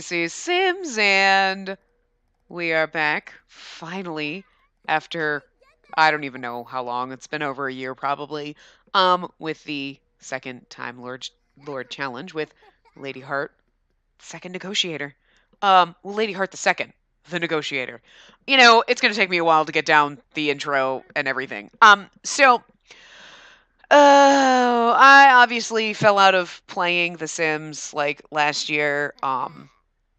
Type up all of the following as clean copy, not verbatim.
Stacy Sims, and we are back finally after I don't even know how long. It's been over a year probably. With the second time Lord challenge with Lady Hart, second negotiator. Well, Lady Hart the second, the negotiator. It's gonna take me a while to get down the intro and everything. Oh, I obviously fell out of playing The Sims like last year.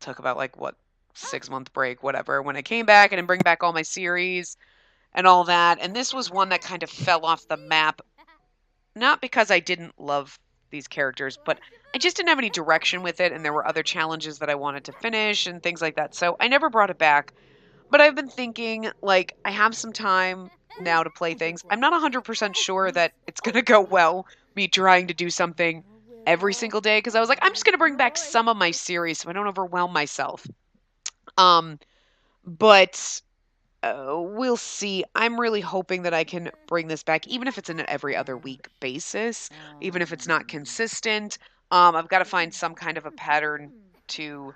Took about like what 6 month break, whatever. When I came back, I didn't bring back all my series and all that. And this was one that kind of fell off the map, not because I didn't love these characters, but I just didn't have any direction with it, and there were other challenges that I wanted to finish and things like that. So I never brought it back. But I've been thinking, like, I have some time now to play things. I'm not 100% sure that it's going to go well, me trying to do something every single day, because I was like, I'm just going to bring back some of my series so I don't overwhelm myself. Um, but we'll see. I'm really hoping that I can bring this back, even if it's in an every other week basis, even if it's not consistent. I've got to find some kind of a pattern to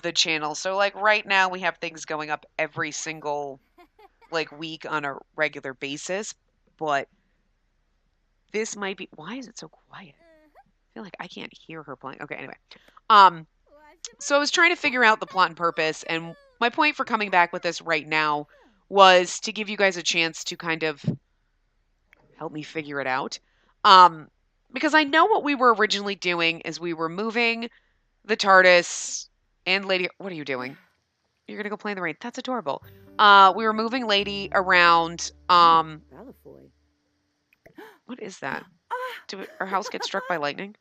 the channel. So like right now we have things going up every single like week on a regular basis, but this might be why is it so quiet? I feel like I can't hear her playing. Okay, anyway. Um so I was trying to figure out the plot and purpose, and my point for coming back with this right now was to give you guys a chance to kind of help me figure it out. Um because I know what we were originally doing is we were moving the TARDIS and Lady. What are you doing? You're gonna go play in the rain. That's adorable. We were moving Lady around. What is that? Did our house get struck by lightning?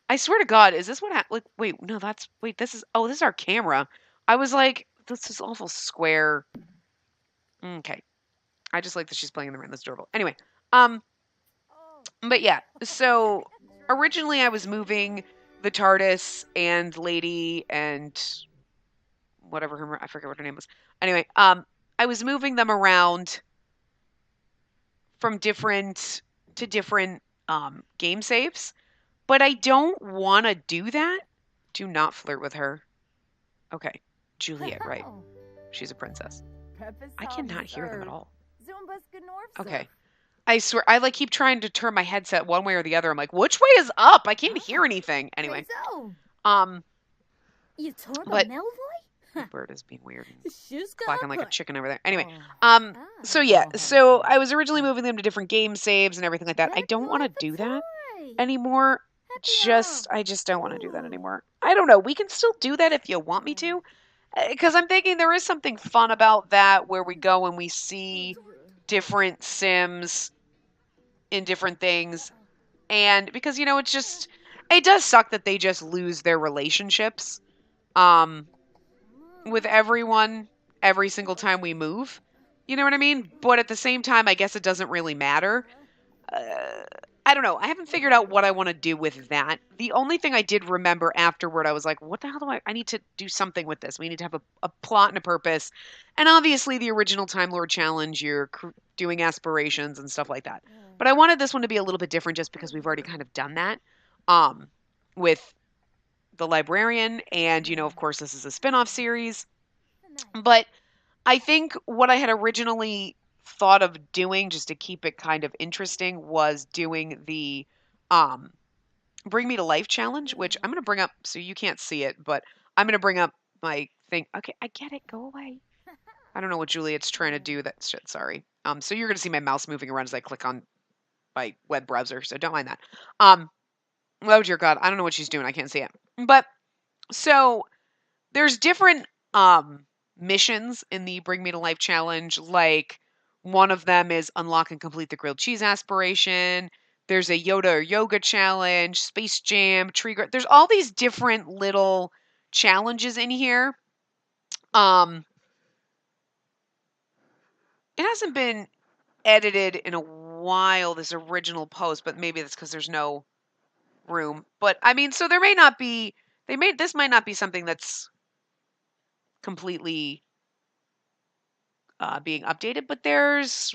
I swear to God, is this what happened? Like, wait, no, wait, this is, oh, this is our camera. I was like, this is awful square. Okay. I just like that she's playing in the rain. That's adorable. Anyway, um, but yeah, so originally I was moving the TARDIS and Lady and whatever I forget what her name was. Anyway, I was moving them around from different to different game saves, but I don't want to do that. Do not flirt with her. Okay, Juliet, right? She's a princess. I cannot hear them at all. Okay. I swear, I like keep trying to turn my headset one way or the other. I'm like, which way is up? I can't hear anything. Anyway, um, but the bird is being weird and quacking like a chicken over there. Anyway, so yeah, so I was originally moving them to different game saves and everything like that. I don't want to do that anymore. I just don't want to do that anymore. I don't know. We can still do that if you want me to, because I'm thinking there is something fun about that where we go and we see different Sims in different things, and because it does suck that they just lose their relationships. With everyone every single time we move. You know what I mean? But at the same time, I guess it doesn't really matter. I don't know. I haven't figured out what I want to do with that. The only thing I did remember afterward, I was like, what the hell I need to do something with this. We need to have a plot and a purpose. And obviously, the original Time Lord Challenge, you're doing aspirations and stuff like that. But I wanted this one to be a little bit different just because we've already kind of done that with the librarian. And, of course, this is a spin off series. But I think what I had originally thought of doing, just to keep it kind of interesting, was doing the Bring Me to Life challenge, which I'm going to bring up so you can't see it, but I'm going to bring up my thing. Okay, I get it. Go away. I don't know what Juliet's trying to do. That shit. Sorry. So you're going to see my mouse moving around as I click on my web browser, so don't mind that. Oh dear God, I don't know what she's doing. I can't see it. But so there's different missions in the Bring Me to Life challenge. Like one of them is unlock and complete the grilled cheese aspiration. There's a Yoda or yoga challenge, Space Jam, There's all these different little challenges in here. It hasn't been edited in a while, this original post, but maybe that's because there's no room. But I mean, so there may not be. This might not be something that's completely being updated, but there's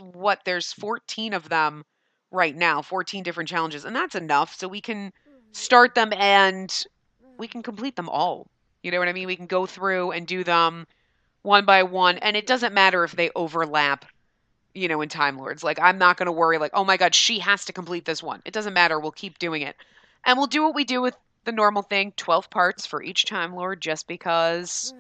14 of them right now, 14 different challenges, and that's enough. So we can start them and we can complete them all You know what I mean? We can go through and do them one by one, and it doesn't matter if they overlap, in Time Lords. Like, I'm not going to worry, like, oh my God, she has to complete this one. It doesn't matter. We'll keep doing it. And we'll do what we do with the normal thing, 12 parts for each Time Lord, just because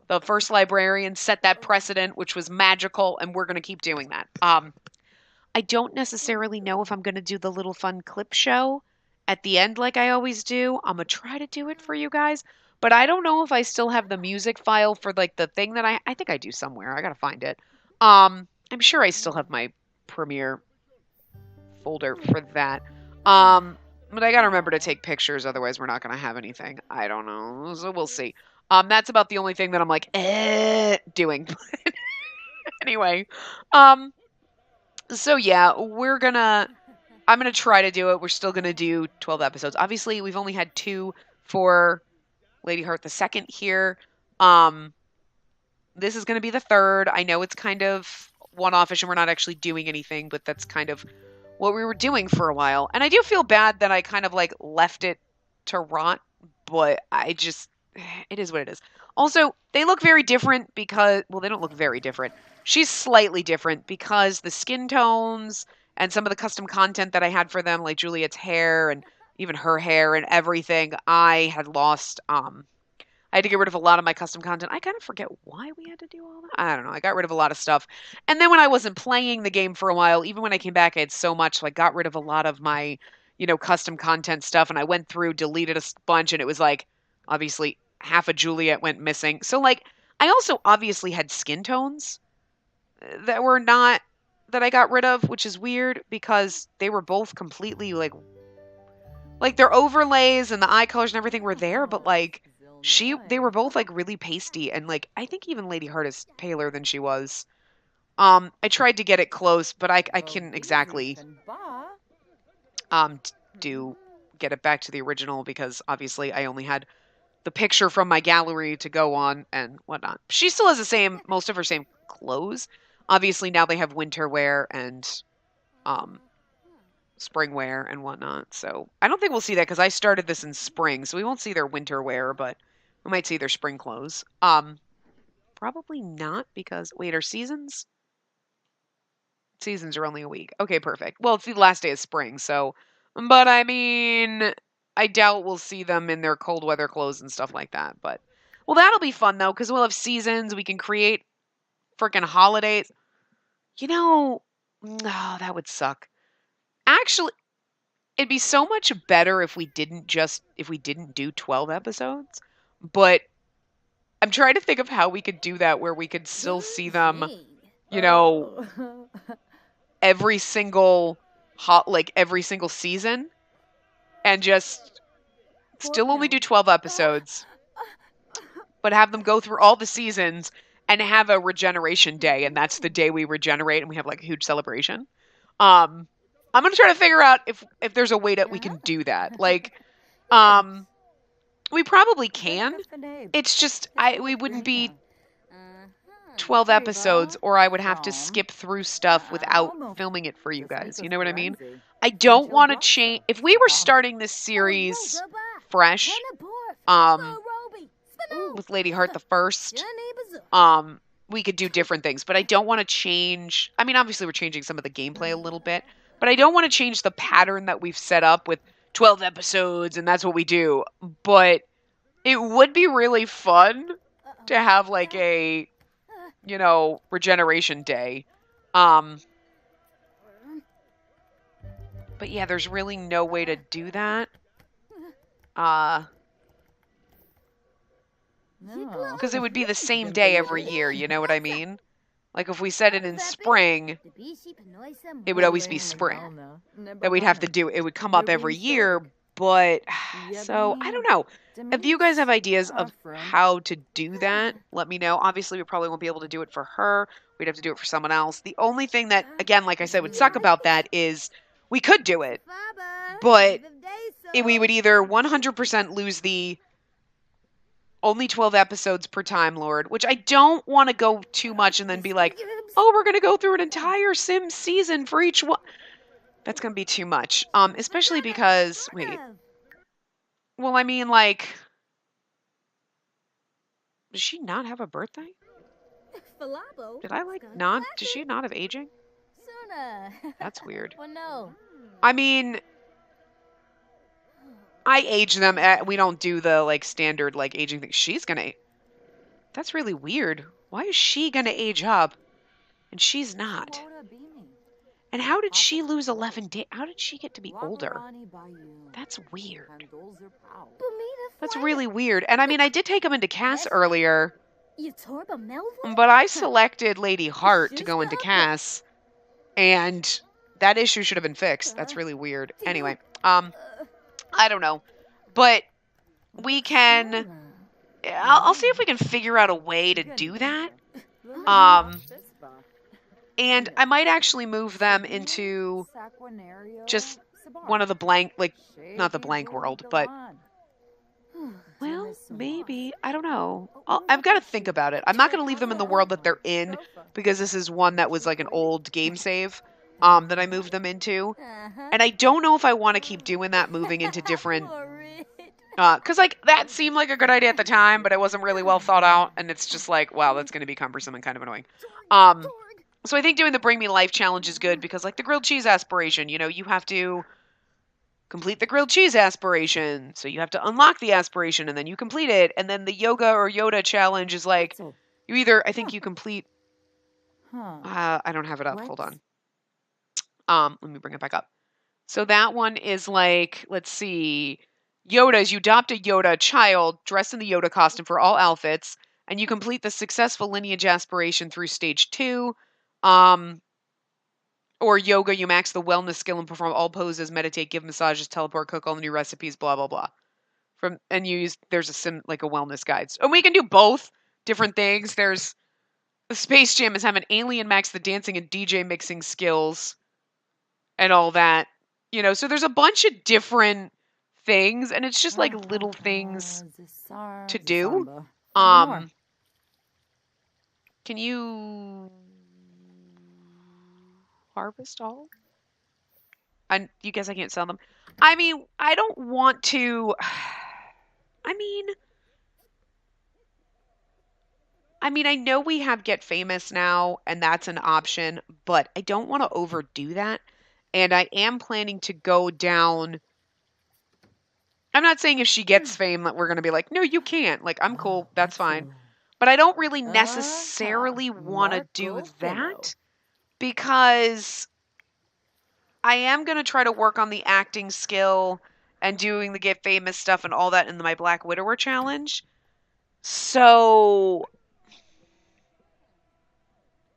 the first librarian set that precedent, which was magical, and we're going to keep doing that. I don't necessarily know if I'm going to do the little fun clip show at the end like I always do. I'm going to try to do it for you guys, but I don't know if I still have the music file for like the thing that I think I do somewhere. I got to find it. I'm sure I still have my Premiere folder for that. But I got to remember to take pictures, otherwise we're not going to have anything. I don't know. So we'll see. That's about the only thing that I'm like, doing. Anyway, so yeah, I'm gonna try to do it. We're still gonna do 12 episodes. Obviously, we've only had 2 for Lady Heart II here. This is gonna be the 3rd. I know it's kind of one-offish and we're not actually doing anything, but that's kind of what we were doing for a while. And I do feel bad that I kind of like left it to rot, but it is what it is. Also, they look very different because, well, they don't look very different. She's slightly different because the skin tones and some of the custom content that I had for them, like Juliet's hair and even her hair and everything, I had lost. I had to get rid of a lot of my custom content. I kind of forget why we had to do all that. I don't know. I got rid of a lot of stuff. And then when I wasn't playing the game for a while, even when I came back, I had so much, like, got rid of a lot of my, custom content stuff. And I went through, deleted a bunch, and it was like, obviously, half of Juliet went missing. So, like, I also obviously had skin tones that were not, that I got rid of, which is weird because they were both completely, like their overlays and the eye colors and everything were there, but like, they were both like really pasty, and like I think even Lady Heart is paler than she was. I tried to get it close, but I couldn't exactly do get it back to the original because obviously I only had the picture from my gallery to go on and whatnot. She still has most of her same clothes. Obviously now they have winter wear and spring wear and whatnot. So I don't think we'll see that because I started this in spring, so we won't see their winter wear, but we might see their spring clothes. Probably not because wait, are seasons? Seasons are only a week. Okay, perfect. Well, it's the last day of spring, so but I mean, I doubt we'll see them in their cold weather clothes and stuff like that. But well, that'll be fun though because we'll have seasons. We can create freaking holidays. Oh, that would suck. Actually, it'd be so much better if we didn't do 12 episodes. But I'm trying to think of how we could do that where we could still see them, every single every single season and just still only do 12 episodes, but have them go through all the seasons and have a regeneration day, and that's the day we regenerate and we have like a huge celebration. I'm gonna try to figure out if there's a way that we can do that. Like, we probably can. It's just we wouldn't be 12 episodes, or I would have to skip through stuff without filming it for you guys. You know what I mean? I don't want to change. If we were starting this series fresh, with Lady Heart the First, we could do different things, but I don't want to change. I mean, obviously we're changing some of the gameplay a little bit, but I don't want to change the pattern that we've set up with 12 episodes and that's what we do. But it would be really fun to have like a, regeneration day. But yeah, there's really no way to do that. Because it would be the same day every year, you know what I mean? Like if we set it in spring, it would always be spring that we'd have to do. It would come up every year, but so I don't know. If you guys have ideas of how to do that, let me know. Obviously, we probably won't be able to do it for her. We'd have to do it for someone else. The only thing that, again, like I said, would suck about that is we could do it, but we would either 100% lose the only 12 episodes per Time Lord, which I don't want to go too much and then be like, oh, we're going to go through an entire Sims season for each one. That's going to be too much. Especially because, wait. Well, I mean, like, Does she not have a birthday? Falabo. Did I like not? Does she not have aging? Suna. That's weird. Well, no. I mean, I age them. We don't do the like standard like aging thing. She's gonna. That's really weird. Why is she gonna age up and she's not? And how did she lose 11 days? How did she get to be older? That's weird. That's really weird. And I mean, I did take him into Cass earlier, but I selected Lady Hart to go into Cass, and that issue should have been fixed. That's really weird. Anyway, I don't know, but we can. I'll see if we can figure out a way to do that. And I might actually move them into just one of the blank, like, not the blank world, but, well, maybe. I don't know. I've got to think about it. I'm not going to leave them in the world that they're in, because this is one that was like an old game save that I moved them into. And I don't know if I want to keep doing that, moving into different... Because, like, that seemed like a good idea at the time, but it wasn't really well thought out, and it's just like, wow, that's going to be cumbersome and kind of annoying. So I think doing the Bring Me Life challenge is good because, like, the grilled cheese aspiration, you know, you have to complete the grilled cheese aspiration. So you have to unlock the aspiration and then you complete it. And then the yoga or Yoda challenge is like, you either, I think you complete, I don't have it up. Hold on. Let me bring it back up. So that one is like, let's see, Yoda's, you adopt a Yoda child dressed in the Yoda costume for all outfits, and you complete the successful lineage aspiration through stage 2. Or yoga, you max the wellness skill and perform all poses, meditate, give massages, teleport, cook all the new recipes, blah blah blah. And you use there's like a wellness guide. And we can do both different things. There's the Space Jam is having alien max the dancing and DJ mixing skills and all that. You know, so there's a bunch of different things, and it's just like little things to do. Can you harvest all? You guess I can't sell them. I mean, I don't want to. I mean, I know we have Get Famous now, and that's an option, but I don't want to overdo that. And I am planning to go down. I'm not saying if she gets fame that we're going to be like, no, you can't. Like, I'm cool. That's fine. But I don't really necessarily want to do that because I am going to try to work on the acting skill and doing the Get Famous stuff and all that in my Black Widower challenge. So,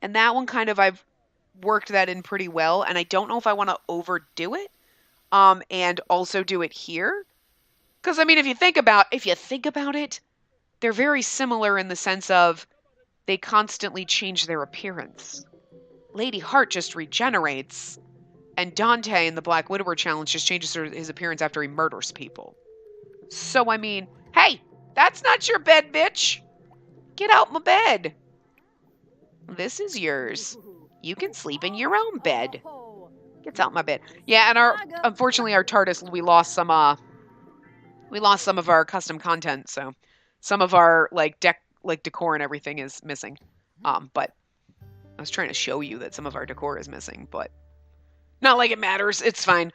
and that one kind of, I've worked that in pretty well, and I don't know if I want to overdo it, and also do it here. Because, I mean, if you think about it, they're very similar in the sense of they constantly change their appearance. Lady Hart just regenerates, and Dante in the Black Widower challenge just changes his appearance after he murders people. So, I mean, hey, that's not your bed, bitch. Get out my bed. This is yours. You can sleep in your own bed. Gets out my bed. Yeah, and unfortunately our TARDIS, we lost some of our custom content, so some of our decor and everything is missing. But I was trying to show you that some of our decor is missing, but not like it matters. It's fine.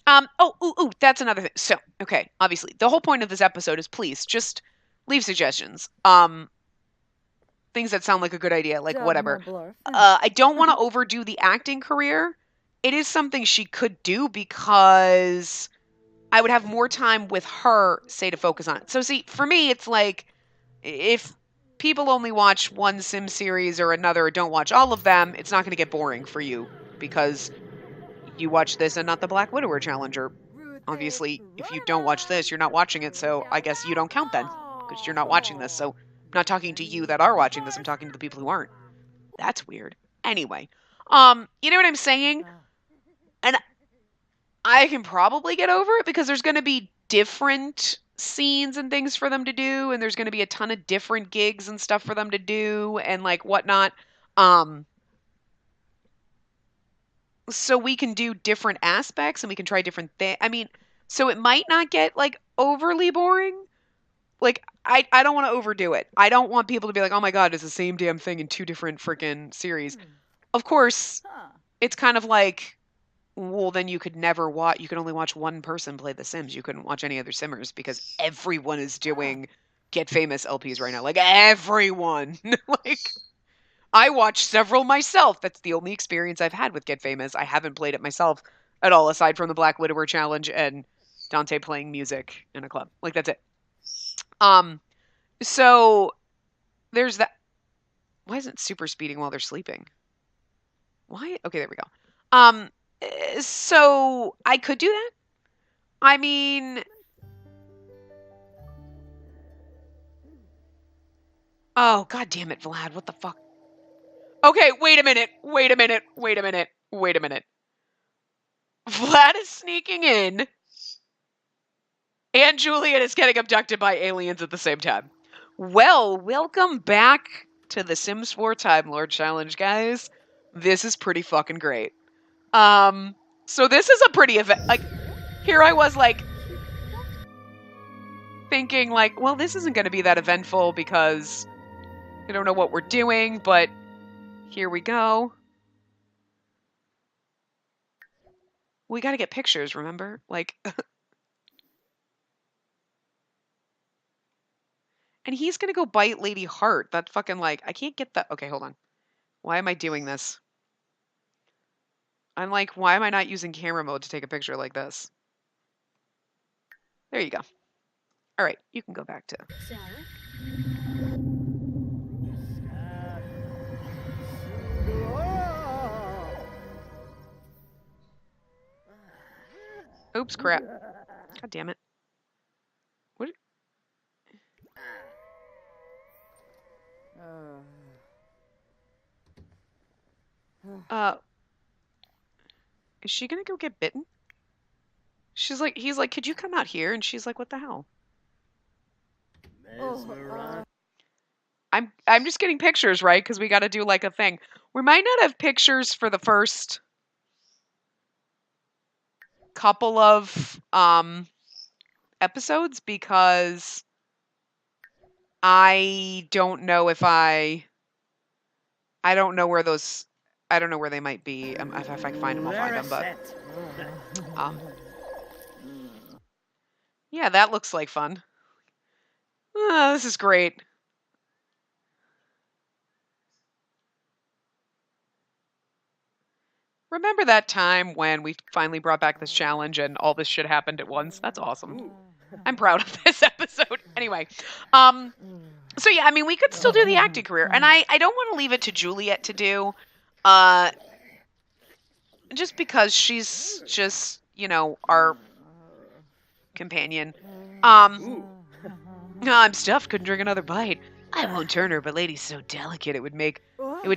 That's another thing. So, okay, obviously, the whole point of this episode is please just leave suggestions. Things that sound like a good idea, like whatever. I don't want to overdo the acting career. It is something she could do because I would have more time with her, say, to focus on it. So, see, for me, it's like if people only watch one Sim series or another or don't watch all of them, it's not going to get boring for you because you watch this and not the Black Widower challenge. Or obviously, if you don't watch this, you're not watching it, so I guess you don't count then because you're not watching this. So I'm not talking to you that are watching this. I'm talking to the people who aren't. That's weird. Anyway, you know what I'm saying? And I can probably get over it because there's going to be different scenes and things for them to do, and there's going to be a ton of different gigs and stuff for them to do and like whatnot. So we can do different aspects and we can try different things. I mean, so it might not get like overly boring, like I don't want to overdo it. I don't want people to be like, "Oh my god, it's the same damn thing in two different freaking series." Of course, Huh. it's kind of like, well, then you could never watch. You could only watch one person play The Sims. You couldn't watch any other Simmers because everyone is Huh. doing Get Famous LPs right now. Like everyone. Like I watched several myself. That's the only experience I've had with Get Famous. I haven't played it myself at all, aside from the Black Widower challenge and Dante playing music in a club. Like that's it. Um, so there's that. Why isn't it super speeding while they're sleeping? Why? Okay, there we go. So I could do that. I mean, oh god damn it, Vlad, what the fuck? Okay, wait a minute. Wait a minute. Wait a minute. Wait a minute. Vlad is sneaking in and Julian is getting abducted by aliens at the same time. Well, welcome back to the Sims 4 Time Lord Challenge, guys. This is pretty fucking great. So this is a pretty event. Like, here I was, like, thinking, like, well, this isn't going to be that eventful because I don't know what we're doing, but here we go. We got to get pictures, remember? Like, and he's going to go bite Lady Hart. That fucking, like, I can't get that. Okay, hold on. Why am I doing this? I'm like, why am I not using camera mode to take a picture like this? There you go. All right, you can go back to. Oops, crap. God damn it. What? Uh, is she gonna go get bitten? She's like, he's like, could you come out here? And she's like, what the hell? I'm just getting pictures, right? Because we got to do like a thing. We might not have pictures for the first couple of episodes because I don't know if I don't know where those I don't know where they might be. If I can find them, I'll find them. But um, yeah, that looks like fun. This is great. Remember that time when we finally brought back this challenge and all this shit happened at once? That's awesome. I'm proud of this episode. Anyway, so yeah, I mean, we could still do the acting career, and I don't want to leave it to Juliet to do, uh, just because she's just our companion. No, I'm stuffed. Couldn't drink another bite. I won't turn her, but lady's so delicate it would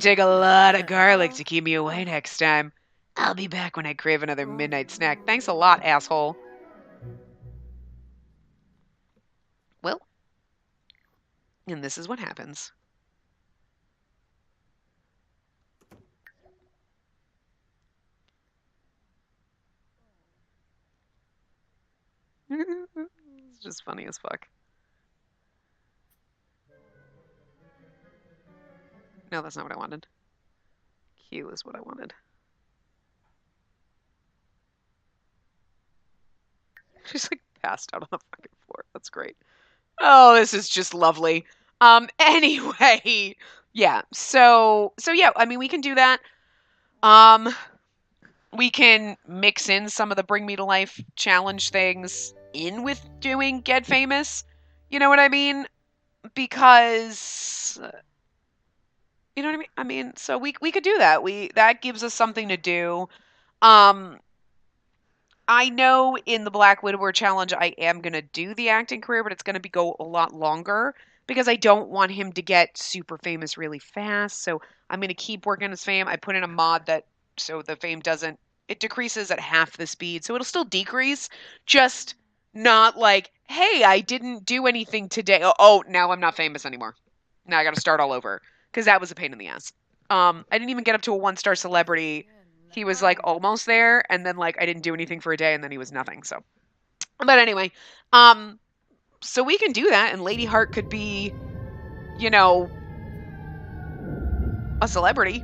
take a lot of garlic to keep me away next time. I'll be back when I crave another midnight snack. Thanks a lot, asshole. Well, and this is what happens. It's just funny as fuck. No, that's not what I wanted. Q is what I wanted. She's like passed out on the fucking floor. That's great. Oh, this is just lovely. Anyway, yeah. So yeah, I mean we can do that. Um we can mix in some of the Bring Me to Life challenge things in with doing Get Famous. You know what I mean? Because you know what I mean? I mean, so we could do that. That gives us something to do. Um I know in the Black Widower challenge I am going to do the acting career, but it's going to go a lot longer because I don't want him to get super famous really fast. So I'm going to keep working on his fame. I put in a mod that so the fame doesn't it decreases at half the speed. So it'll still decrease, just not like, "Hey, I didn't do anything today. Oh, now I'm not famous anymore. Now I got to start all over." Because that was a pain in the ass. I didn't even get up to a 1-star celebrity. He was like almost there, and then like I didn't do anything for a day, and then he was nothing. So, but anyway, um, So we can do that, and Lady Hart could be, you know, a celebrity.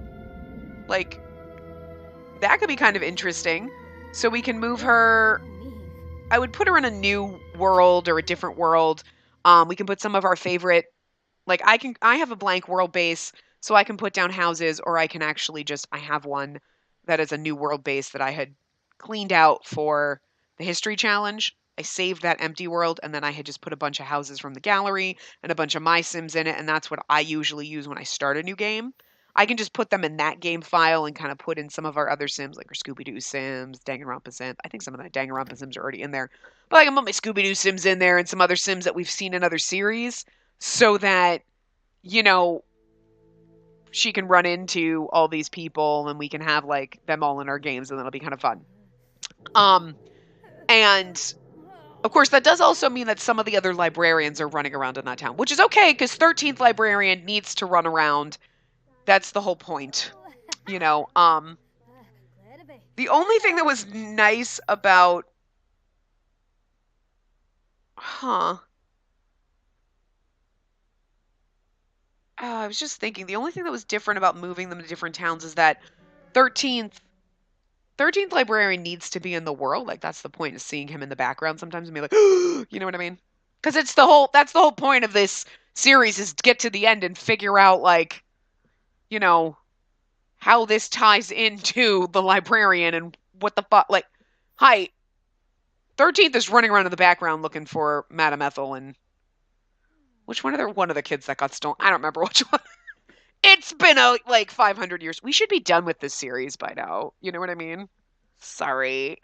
Like, that could be kind of interesting. So we can move her. I would put her in a new world or a different world. We can put some of our favorite, like I have a blank world base, so I can put down houses, or I can actually just I have one that is a new world base that I had cleaned out for the history challenge. I saved that empty world, and then I had just put a bunch of houses from the gallery and a bunch of my Sims in it, and that's what I usually use when I start a new game. I can just put them in that game file and kind of put in some of our other Sims, like our Scooby Doo Sims, Danganronpa Sims. I think some of the Danganronpa Sims are already in there, but I can put my Scooby Doo Sims in there and some other Sims that we've seen in other series, so that you know she can run into all these people and we can have like them all in our games, and that'll be kind of fun. Um, and of course, that does also mean that some of the other librarians are running around in that town, which is okay because 13th librarian needs to run around. That's the whole point, you know. The only thing that was nice about, huh? I was just thinking the only thing that was different about moving them to different towns is that 13th 13th librarian needs to be in the world. Like that's the point of seeing him in the background sometimes and be like, you know what I mean? Because that's the whole point of this series is to get to the end and figure out like, you know, how this ties into the librarian and what the fuck. Like, hi, 13th is running around in the background looking for Madame Ethel and which one of the kids that got stolen? I don't remember which one. It's been like 500 years. We should be done with this series by now. You know what I mean? Sorry.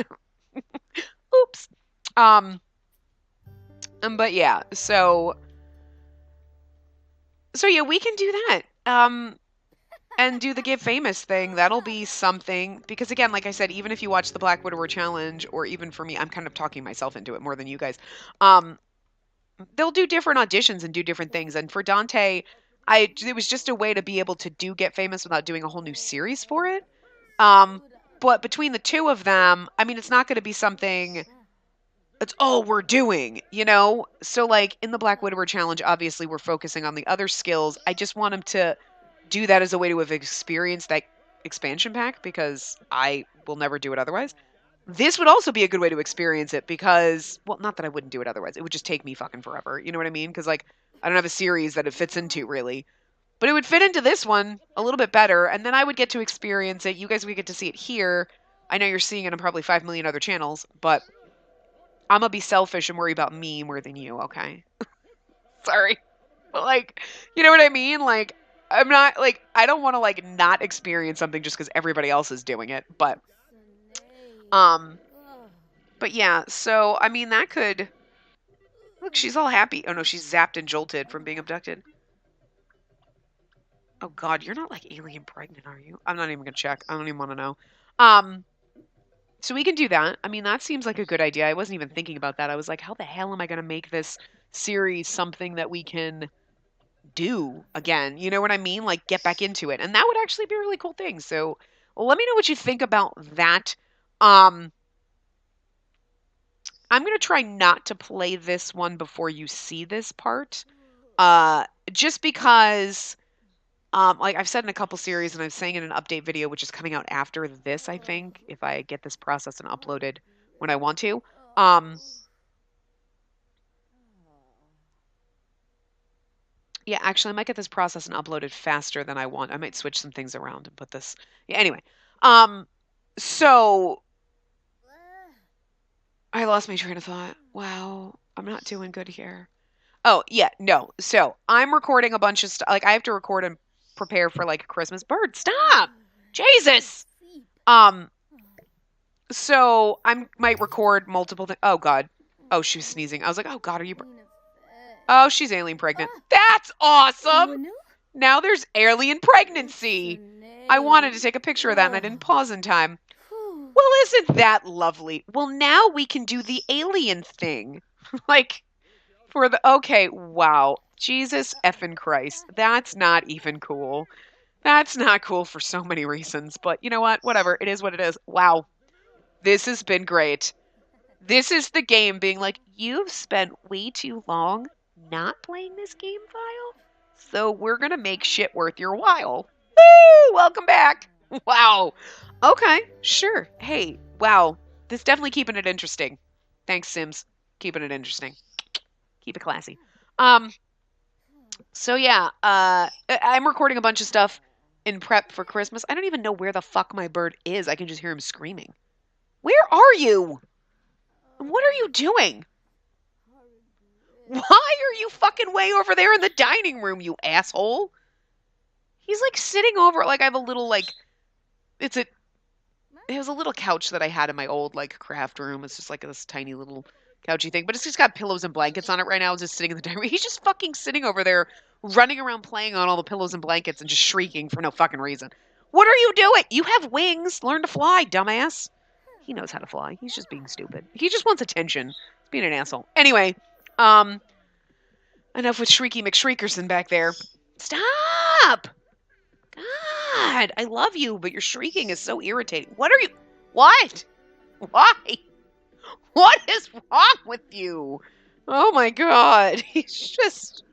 Oops. Um, but yeah, so yeah, we can do that. And do the Get Famous thing. That'll be something because again, like I said, even if you watch the Black Widower challenge, or even for me, I'm kind of talking myself into it more than you guys. Um, they'll do different auditions and do different things. And for Dante, it was just a way to be able to do Get Famous without doing a whole new series for it. Um, but between the two of them, I mean, it's not going to be something that's all we're doing, you know? So, like, in the Black Widower challenge, obviously, we're focusing on the other skills. I just want them to do that as a way to have experienced that expansion pack because I will never do it otherwise. This would also be a good way to experience it because, well, not that I wouldn't do it otherwise. It would just take me fucking forever. You know what I mean? Because, like, I don't have a series that it fits into really. But it would fit into this one a little bit better. And then I would get to experience it. You guys would get to see it here. I know you're seeing it on probably 5 million other channels, but I'm gonna be selfish and worry about me more than you, okay? Sorry. But like, you know what I mean? Like I'm not like I don't want to like not experience something just cuz everybody else is doing it, um but yeah, so I mean that could look, she's all happy. Oh no, she's zapped and jolted from being abducted. Oh god, you're not like alien pregnant, are you? I'm not even going to check. I don't even want to know. Um so we can do that. I mean, that seems like a good idea. I wasn't even thinking about that. I was like, how the hell am I going to make this series something that we can do again? You know what I mean? Like get back into it. And that would actually be a really cool thing. So let me know what you think about that. Um, I'm going to try not to play this one before you see this part. Just because like I've said in a couple series and I'm saying in an update video, which is coming out after this, I think, if I get this processed and uploaded when I want to. Um, yeah, actually, I might get this processed and uploaded faster than I want. I might switch some things around and put this. Yeah, anyway. Um, so I lost my train of thought. Wow, I'm not doing good here. Oh, yeah, no. So I'm recording a bunch of stuff. Like I have to record and prepare for like a Christmas bird. Stop! Jesus! Um, so I might record multiple things. Oh God. Oh, she was sneezing. I was like, oh God, are you? Oh, she's alien pregnant. That's awesome. Now there's alien pregnancy. I wanted to take a picture of that and I didn't pause in time. Well, isn't that lovely? Well, now we can do the alien thing. Like for the okay, wow. Jesus effing Christ. That's not even cool. That's not cool for so many reasons, but you know what? Whatever. It is what it is. Wow. This has been great. This is the game being like, you've spent way too long not playing this game file, so we're gonna make shit worth your while. Woo! Welcome back. Wow. Okay, sure. Hey, wow. This definitely keeping it interesting. Thanks, Sims. Keeping it interesting. Keep it classy. Um, so yeah, I'm recording a bunch of stuff in prep for Christmas. I don't even know where the fuck my bird is. I can just hear him screaming. Where are you? What are you doing? Why are you fucking way over there in the dining room, you asshole? He's like sitting over like I have a little like it's a it was a little couch that I had in my old like craft room. It's just like this tiny little couchy thing, but it's just got pillows and blankets on it right now. It's just sitting in the dining room. He's just fucking sitting over there, running around playing on all the pillows and blankets and just shrieking for no fucking reason. What are you doing? You have wings. Learn to fly, dumbass. He knows how to fly. He's just being stupid. He just wants attention. He's being an asshole. Anyway, um, enough with Shrieky McShriekerson back there. Stop! God, I love you, but your shrieking is so irritating. What are you? What? Why? What is wrong with you? Oh my god. He's just.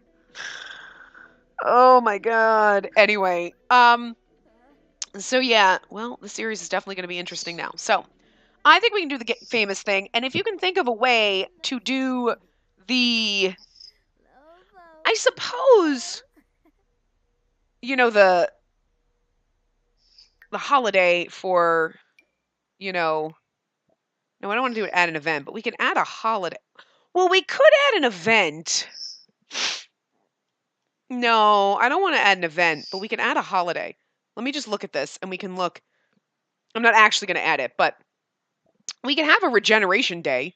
Oh my god. Anyway, so yeah, well, the series is definitely going to be interesting now. So, I think we can do the famous thing, and if you can think of a way to do the, I suppose, you know, the holiday for, you know, no, I don't want to do it at an event, but we can add a holiday. Well, we could add an event. No, I don't want to add an event, but we can add a holiday. Let me just look at this and we can look. I'm not actually going to add it, but we can have a regeneration day.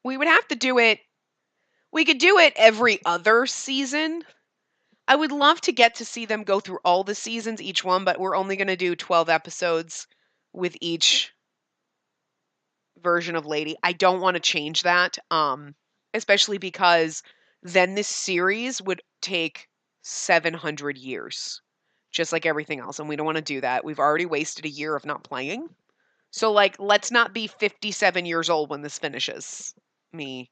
We would have to do it. We could do it every other season. I would love to get to see them go through all the seasons, each one, but we're only going to do 12 episodes with each version of Lady. I don't want to change that, especially because then this series would take 700 years, just like everything else, and we don't want to do that. We've already wasted a year of not playing. So, like, let's not be 57 years old when this finishes. Me.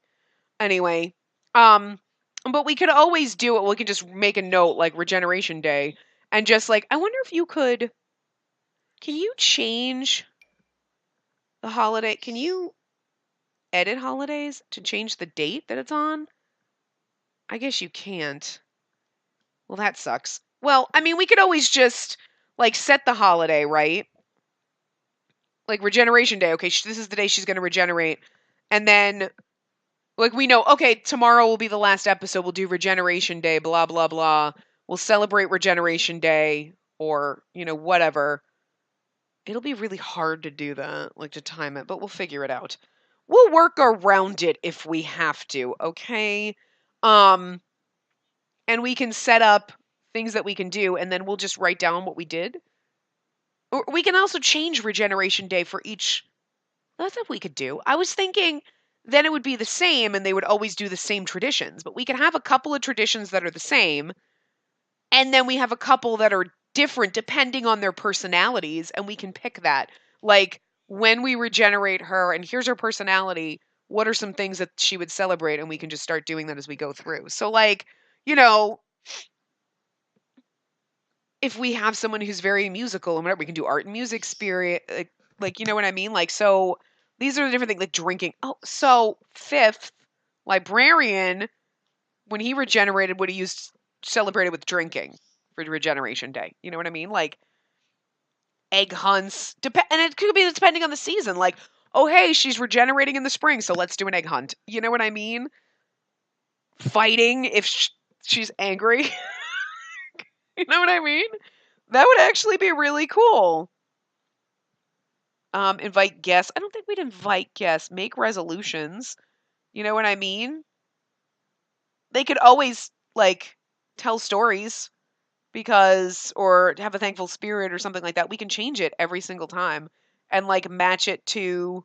Anyway, but we could always do it. We could just make a note, like, Regeneration Day, and just, like, I wonder if you could, can you change the holiday? Can you edit holidays to change the date that it's on? I guess you can't. Well, that sucks. Well, I mean, we could always just like set the holiday, right? Like Regeneration Day. Okay, this is the day she's going to regenerate. And then like we know, okay, tomorrow will be the last episode. We'll do Regeneration Day, blah blah blah. We'll celebrate Regeneration Day or, you know, whatever. It'll be really hard to do that, like to time it, but we'll figure it out. We'll work around it if we have to, okay? Um, and we can set up things that we can do, and then we'll just write down what we did. Or we can also change Regeneration Day for each. That's what we could do. I was thinking then it would be the same, and they would always do the same traditions. But we can have a couple of traditions that are the same, and then we have a couple that are different depending on their personalities, and we can pick that. Like when we regenerate her, and here's her personality. What are some things that she would celebrate? And we can just start doing that as we go through. So, like, you know, if we have someone who's very musical and whatever, we can do art and music spirit, like you know what I mean? Like, so these are the different things, like drinking. Oh, so fifth librarian, when he regenerated, what he used celebrated with drinking for Regeneration Day. You know what I mean? Like egg hunts, and it could be depending on the season. Like, oh hey, she's regenerating in the spring, so let's do an egg hunt. You know what I mean? Fighting if she's angry. You know what I mean? That would actually be really cool. Invite guests. I don't think we'd invite guests. Make resolutions. You know what I mean? They could always like tell stories because or have a thankful spirit or something like that. We can change it every single time and like match it to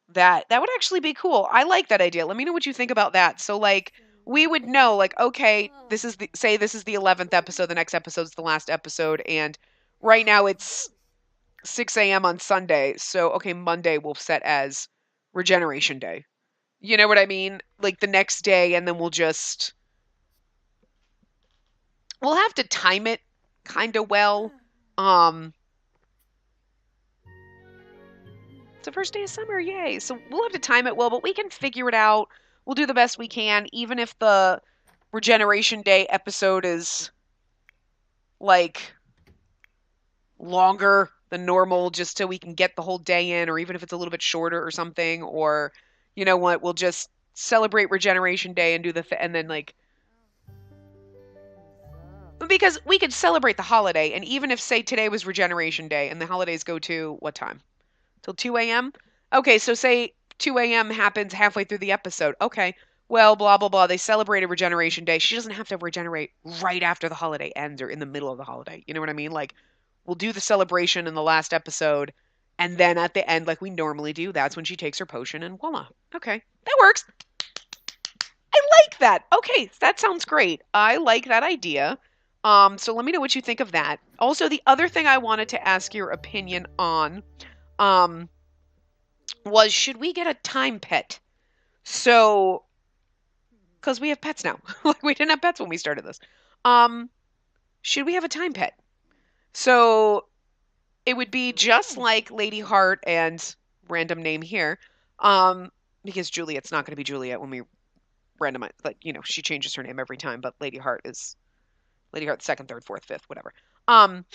that. That would actually be cool. I like that idea. Let me know what you think about that. So like we would know like okay, this is the 11th episode, the next episode's the last episode, and right now it's 6 a.m. on Sunday. So okay, Monday we'll set as Regeneration Day. You know what I mean? Like the next day, and then we'll have to time it kind of well. Um, it's the first day of summer, yay! So we'll have to time it well, but we can figure it out. We'll do the best we can, even if the Regeneration Day episode is like longer than normal, just so we can get the whole day in, or even if it's a little bit shorter or something. Or you know what? We'll just celebrate Regeneration Day and do and then like because we could celebrate the holiday, and even if say today was Regeneration Day and the holidays go to what time? Till 2 a.m.? Okay, so say 2 a.m. happens halfway through the episode. Okay, well, blah, blah, blah. They celebrated Regeneration Day. She doesn't have to regenerate right after the holiday ends or in the middle of the holiday. You know what I mean? Like, we'll do the celebration in the last episode, and then at the end, like we normally do, that's when she takes her potion, and voila. Okay, that works. I like that. Okay, that sounds great. I like that idea. So let me know what you think of that. Also, the other thing I wanted to ask your opinion on, um, was should we get a time pet? So, because we have pets now. Like we didn't have pets when we started this. Um, should we have a time pet? So it would be just like Lady Heart and random name here. Because Juliet's not going to be Juliet when we randomize. Like she changes her name every time, but Lady Heart is Lady Heart second, third, fourth, fifth, whatever. Um,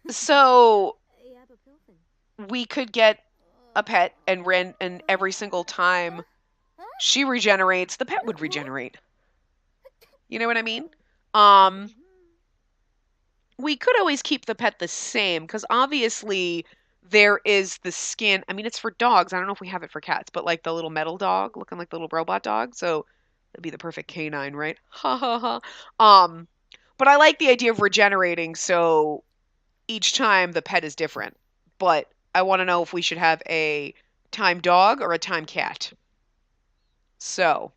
so we could get a pet and every single time she regenerates, the pet would regenerate. You know what I mean? Um, we could always keep the pet the same because obviously there is the skin. I mean, it's for dogs. I don't know if we have it for cats, but like the little metal dog looking like the little robot dog. So that'd be the perfect canine, right? Ha ha ha. But I like the idea of regenerating. So each time the pet is different. But I want to know if we should have a time dog or a time cat. So,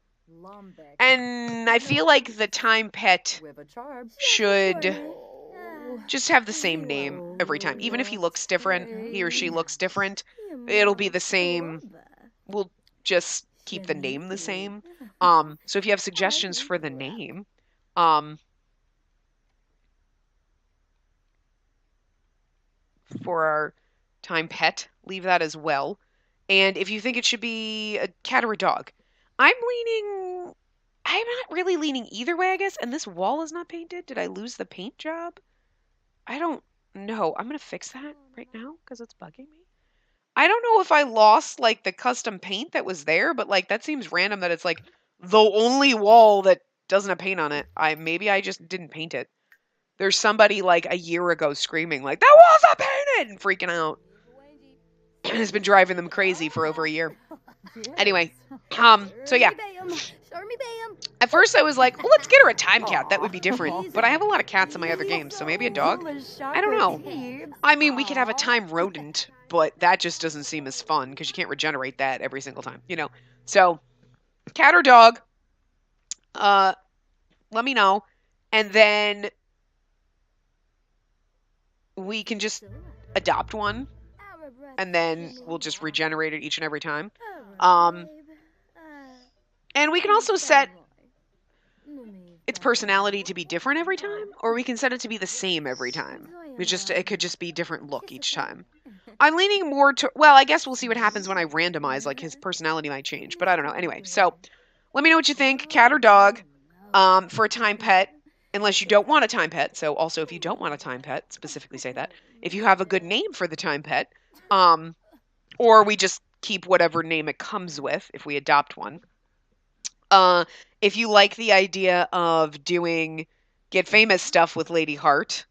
and I feel like the time pet should just have the same name every time. Even if he looks different, he or she looks different, it'll be the same. We'll just keep the name the same. So if you have suggestions for the name, for our time pet, leave that as well. And if you think it should be a cat or a dog, I'm not really leaning either way, I guess. And this wall is not painted. Did I lose the paint job? I don't know. I'm going to fix that right now because it's bugging me. I don't know if I lost like the custom paint that was there, but like that seems random that it's like the only wall that doesn't have paint on it. Maybe I just didn't paint it. There's somebody like a year ago screaming like that wall's not painted and freaking out. It's been driving them crazy for over a year. Anyway, so yeah. At first I was like, well, let's get her a time cat. That would be different. But I have a lot of cats in my other games, so maybe a dog? I don't know. I mean, we could have a time rodent, but that just doesn't seem as fun because you can't regenerate that every single time, So, cat or dog, let me know. And then we can just adopt one and then we'll just regenerate it each and every time. And we can also set its personality to be different every time, or we can set it to be the same every time. It could just be different look each time. I'm leaning more to, well, I guess we'll see what happens when I randomize, like his personality might change, but I don't know. Anyway, so let me know what you think, cat or dog, for a time pet, unless you don't want a time pet. So also if you don't want a time pet, specifically say that. If you have a good name for the time pet, or we just keep whatever name it comes with if we adopt one. If you like the idea of doing Get Famous stuff with Lady Heart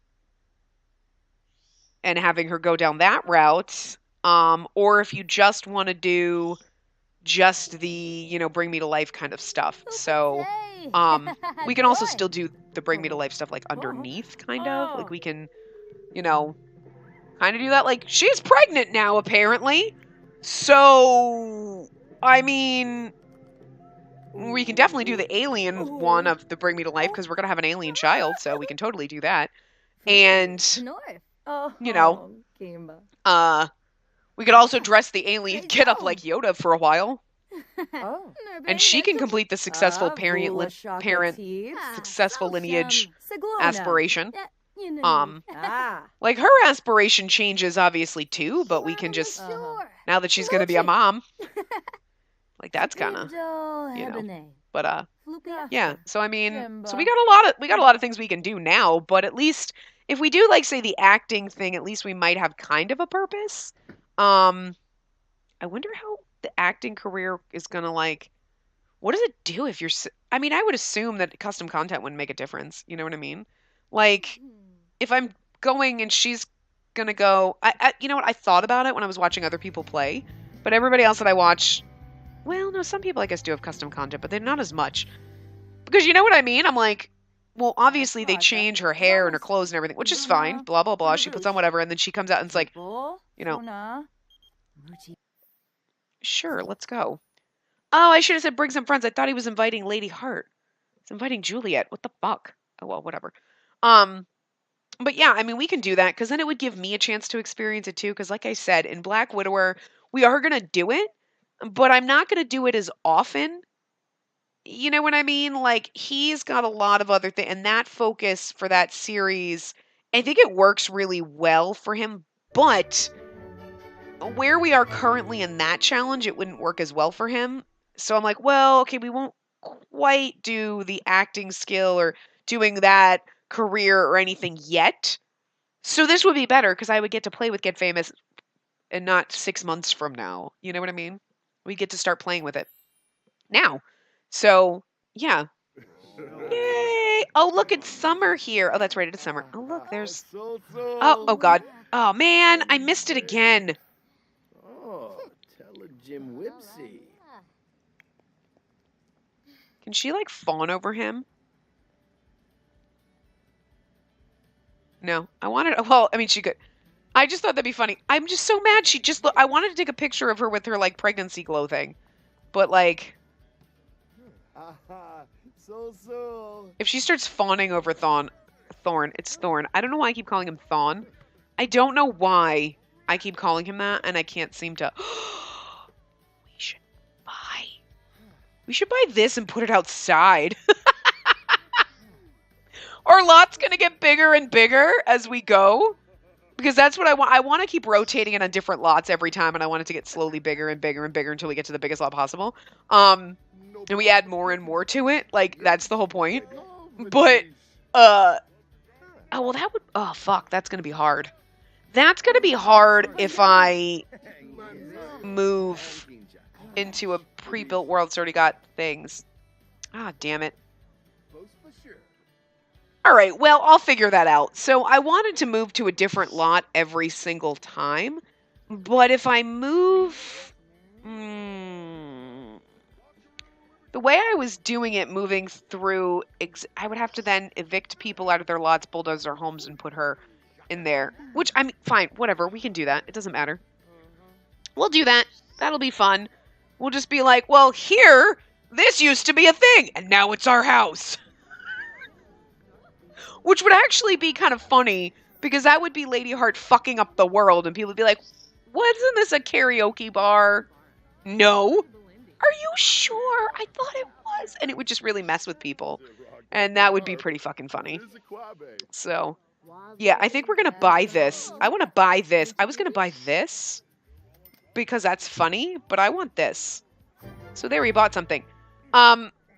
and having her go down that route, or if you just want to do just the, Bring Me to Life kind of stuff. So, we can also still do the Bring Me to Life stuff like underneath, kind of. Like we can, kind of do that. Like she's pregnant now, apparently. So, I mean, we can definitely do the alien one of the Bring Me to Life because we're going to have an alien child, so we can totally do that. And, We could also dress the alien get up like Yoda for a while. Oh. And she can complete the successful parent successful lineage aspiration. Like her aspiration changes obviously too, but we can just now that she's gonna be a mom. Like that's kinda But yeah. So I mean so we got a lot of things we can do now, but at least if we do like say the acting thing, at least we might have kind of a purpose. I wonder how the acting career is gonna like. What does it do if you're? I mean, I would assume that custom content wouldn't make a difference. You know what I mean? Like, if I'm going and she's gonna go, you know what? I thought about it when I was watching other people play, but everybody else that I watch, well, no, some people I guess do have custom content, but they're not as much. Because you know what I mean? I'm like, well, obviously they change her hair and her clothes and everything, which is fine. Blah blah blah. She puts on whatever, and then she comes out and it's like, you know, sure, let's go. Oh, I should have said bring some friends. I thought he was inviting Lady Hart. He's inviting Juliet. What the fuck? Oh well, whatever. But yeah, I mean, we can do that because then it would give me a chance to experience it too. Because like I said, in Black Widower, we are gonna do it, but I'm not gonna do it as often. You know what I mean? Like he's got a lot of other things, and that focus for that series, I think it works really well for him. But where we are currently in that challenge, it wouldn't work as well for him. So I'm like, well, okay, we won't quite do the acting skill or doing that career or anything yet. So this would be better because I would get to play with Get Famous and not 6 months from now. You know what I mean? We get to start playing with it now. So yeah. Yay! Oh, look, it's summer here. Oh, that's right, it's summer. Oh, look, there's. Oh God. Oh man, I missed it again. Oh, tell a Jim Whipsy. Can she like fawn over him? No, I wanted. Well, I mean, she could. I just thought that'd be funny. I'm just so mad. She just. I wanted to take a picture of her with her like pregnancy glow thing, but like, if she starts fawning over Thorn, it's Thorn. I don't know why I keep calling him Thawne. I don't know why I keep calling him that, and I can't seem to. We should buy. We should buy this and put it outside. Our lot's gonna get bigger and bigger as we go. Because that's what I want. I want to keep rotating it on different lots every time, and I want it to get slowly bigger and bigger and bigger until we get to the biggest lot possible. And we add more and more to it. Like, that's the whole point. But, oh, well, that would, oh, fuck, that's gonna be hard. That's gonna be hard if I move into a pre-built world that's already got things. Ah, damn it. All right, well, I'll figure that out. So I wanted to move to a different lot every single time, but if I move... the way I was doing it, moving through, I would have to then evict people out of their lots, bulldoze their homes, and put her in there. Which, I mean, fine, whatever, we can do that. It doesn't matter. We'll do that. That'll be fun. We'll just be like, well, here, this used to be a thing, and now it's our house. Which would actually be kind of funny, because that would be Lady Hart fucking up the world, and people would be like, wasn't this a karaoke bar? No. Are you sure? I thought it was. And it would just really mess with people. And that would be pretty fucking funny. So, yeah, I think we're going to buy this. I want to buy this. I was going to buy this, because that's funny, but I want this. So there we bought something.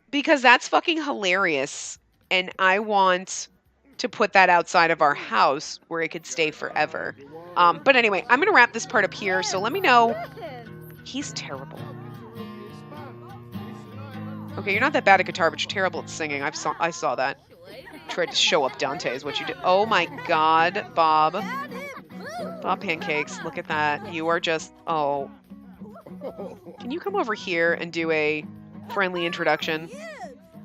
Because that's fucking hilarious, and I want to put that outside of our house where it could stay forever. But anyway, I'm going to wrap this part up here, so let me know. He's terrible. Okay, you're not that bad at guitar, but you're terrible at singing. I saw that. Tried to show up Dante is what you did. Oh my god, Bob. Bob Pancakes, look at that. You are just, oh. Can you come over here and do a friendly introduction?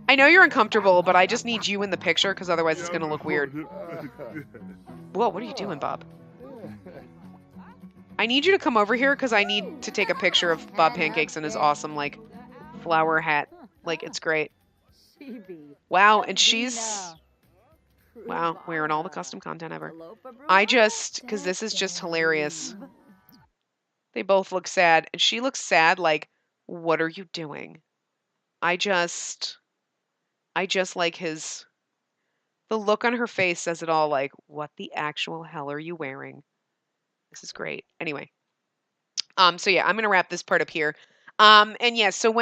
I know you're uncomfortable, but I just need you in the picture, because otherwise it's going to look weird. Whoa, what are you doing, Bob? I need you to come over here, because I need to take a picture of Bob Pancakes in his awesome, like, flower hat. Like, it's great. Wow, and she's... Wow, wearing all the custom content ever. I just... Because this is just hilarious. They both look sad. And she looks sad like, what are you doing? I just like the look on her face says it all, like, what the actual hell are you wearing? This is great. Anyway. So yeah, I'm gonna wrap this part up here. And yeah, so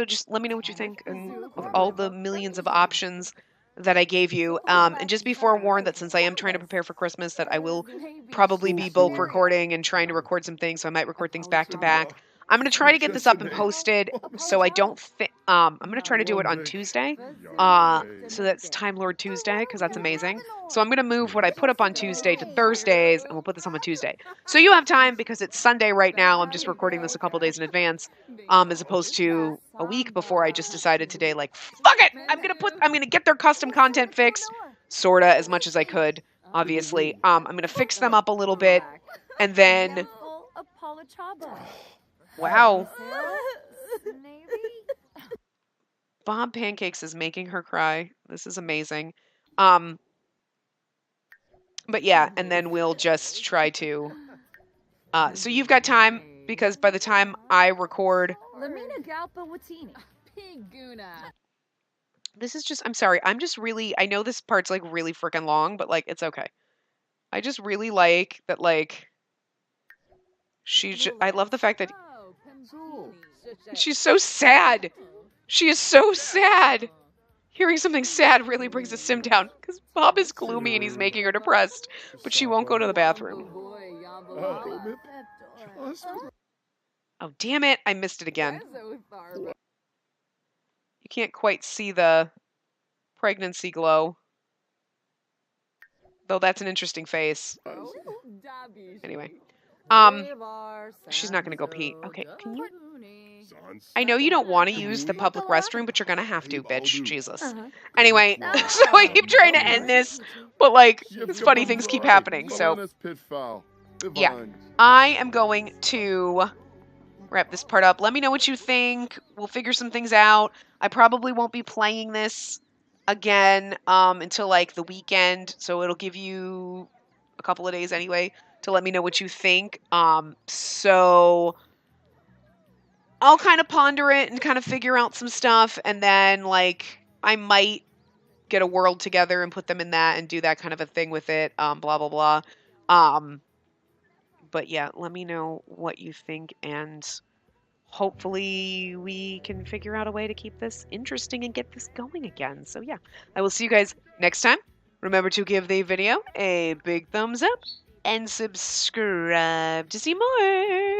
just let me know what you think of all the millions of options that I gave you. And just be forewarned that since I am trying to prepare for Christmas, that I will probably be bulk recording and trying to record some things, so I might record things back to back. I'm gonna try to get this up and posted, so I don't think. I'm gonna try to do it on Tuesday. So that's Time Lord Tuesday, because that's amazing. So I'm gonna move what I put up on Tuesday to Thursdays, and we'll put this on Tuesday. So you have time because it's Sunday right now. I'm just recording this a couple days in advance, as opposed to a week before. I just decided today, like, fuck it, I'm gonna get their custom content fixed, sorta, as much as I could. Obviously, I'm gonna fix them up a little bit, and then. Wow. Bob Pancakes is making her cry. This is amazing. But yeah, and then we'll just try to. So you've got time because by the time I record, this is just. I'm sorry. I'm just really. I know this part's like really freaking long, but like it's okay. I just really like that. Like I love the fact that she's so sad. She is so sad. Hearing something sad really brings the sim down because Bob is gloomy and he's making her depressed, but she won't go to the bathroom. Oh, damn it. I missed it again. You can't quite see the pregnancy glow. Though that's an interesting face. Anyway. She's not going to go pee. Okay, can you... I know you don't want to use the public restroom, but you're going to have to, bitch. Jesus. Anyway, so I keep trying to end this, but, like, these funny things keep happening, so... Yeah. I am going to wrap this part up. Let me know what you think. We'll figure some things out. I probably won't be playing this again until, like, the weekend, so it'll give you a couple of days anyway to let me know what you think. So I'll kind of ponder it and kind of figure out some stuff, and then, like, I might get a world together and put them in that and do that kind of a thing with it, blah, blah, blah. But yeah, let me know what you think, and hopefully we can figure out a way to keep this interesting and get this going again. So yeah, I will see you guys next time. Remember to give the video a big thumbs up and subscribe to see more.